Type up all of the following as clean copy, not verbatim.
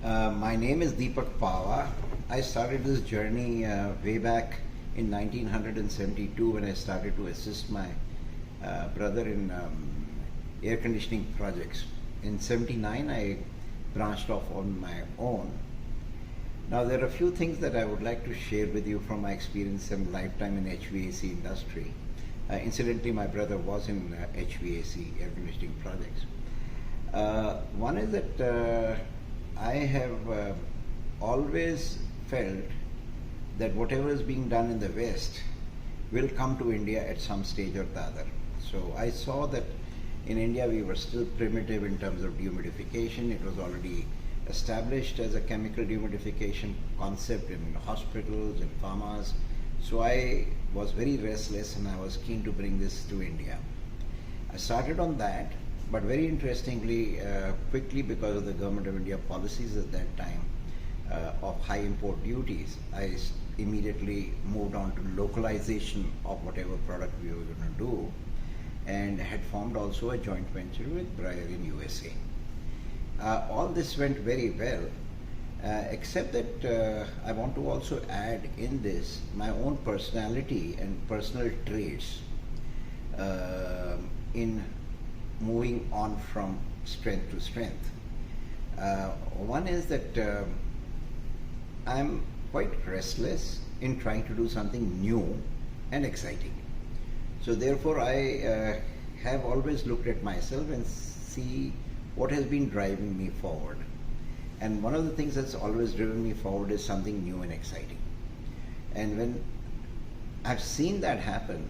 My name is Deepak Pahwa. I started this journey way back in 1972 when I started to assist my brother in air conditioning projects. In 79, I branched off on my own. Now, there are a few things that I would like to share with you from my experience and lifetime in HVAC industry. Incidentally, my brother was in HVAC, air conditioning projects. One is that I have always felt that whatever is being done in the West will come to India at some stage or the other. So I saw that in India we were still primitive in terms of dehumidification. It was already established as a chemical dehumidification concept in hospitals and pharmas. So I was very restless and I was keen to bring this to India. I started on that, but very interestingly, quickly because of the Government of India policies at that time of high import duties, I immediately moved on to localization of whatever product we were going to do, and had formed also a joint venture with Bry-Air in USA. All this went very well, except that I want to also add in this my own personality and personal traits in moving on from strength to strength. One is that I'm quite restless in trying to do something new and exciting. So therefore I have always looked at myself and see what has been driving me forward. And one of the things that's always driven me forward is something new and exciting. And when I've seen that happen,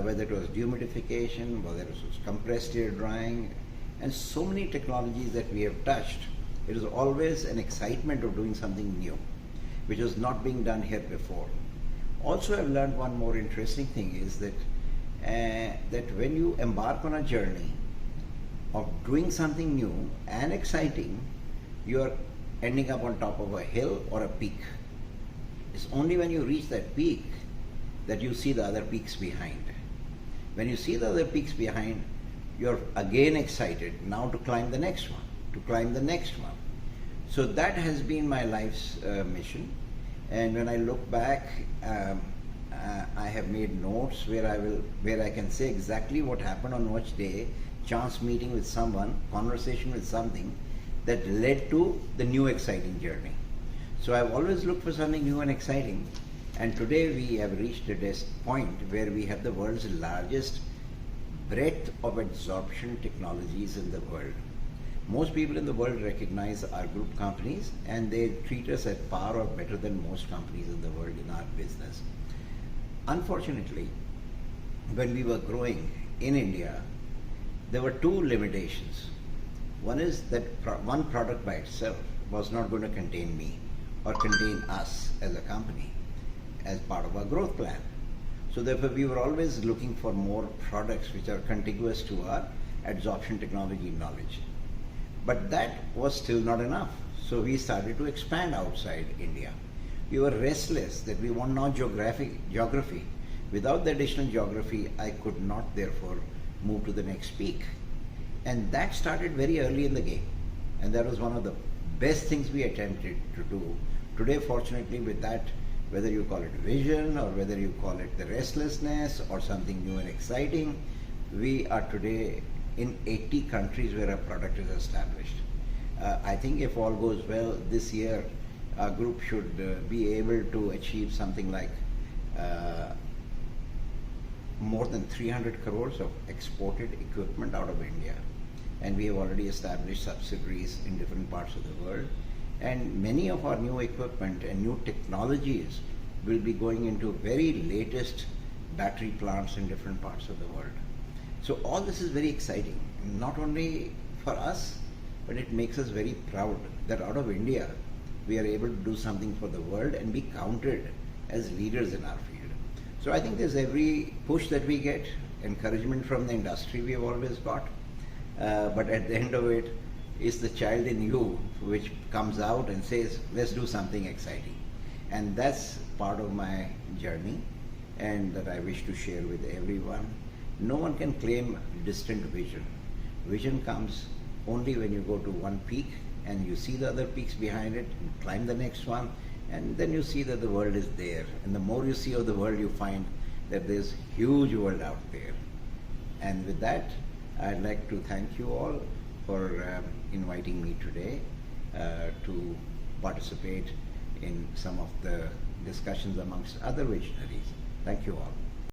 whether it was dehumidification, whether it was compressed air drying, and so many technologies that we have touched, it is always an excitement of doing something new, which was not being done here before. Also, I've learned one more interesting thing is that that when you embark on a journey of doing something new and exciting, you are ending up on top of a hill or a peak. It's only when you reach that peak that you see the other peaks behind. When you see the other peaks behind, you're again excited now to climb the next one, to climb the next one. So that has been my life's mission. And when I look back, I have made notes where I can say exactly what happened on which day, chance meeting with someone, conversation with something that led to the new exciting journey. So I've always looked for something new and exciting. And today we have reached a point where we have the world's largest breadth of adsorption technologies in the world. Most people in the world recognize our group companies and they treat us at par or better than most companies in the world in our business. Unfortunately, when we were growing in India, there were two limitations. One is that one product by itself was not going to contain me or contain us as a company as part of our growth plan. So therefore we were always looking for more products which are contiguous to our adsorption technology knowledge. But that was still not enough. So we started to expand outside India. We were restless that we want now geography. Without the additional geography, I could not therefore move to the next peak. And that started very early in the game. And that was one of the best things we attempted to do. Today, fortunately, with that, whether you call it vision or whether you call it the restlessness or something new and exciting, we are today in 80 countries where our product is established. I think if all goes well this year, our group should be able to achieve something like more than 300 crores of exported equipment out of India. And we have already established subsidiaries in different parts of the world. And many of our new equipment and new technologies will be going into very latest battery plants in different parts of the world. So all this is very exciting, not only for us, but it makes us very proud that out of India, we are able to do something for the world and be counted as leaders in our field. So I think there's every push that we get, encouragement from the industry we have always got, but at the end of it, is the child in you which comes out and says, let's do something exciting. And that's part of my journey and that I wish to share with everyone. No one can claim distant vision. Vision comes only when you go to one peak and you see the other peaks behind it, and climb the next one, and then you see that the world is there. And the more you see of the world, you find that there's huge world out there. And with that, I'd like to thank you all for inviting me today to participate in some of the discussions amongst other visionaries. Thank you all.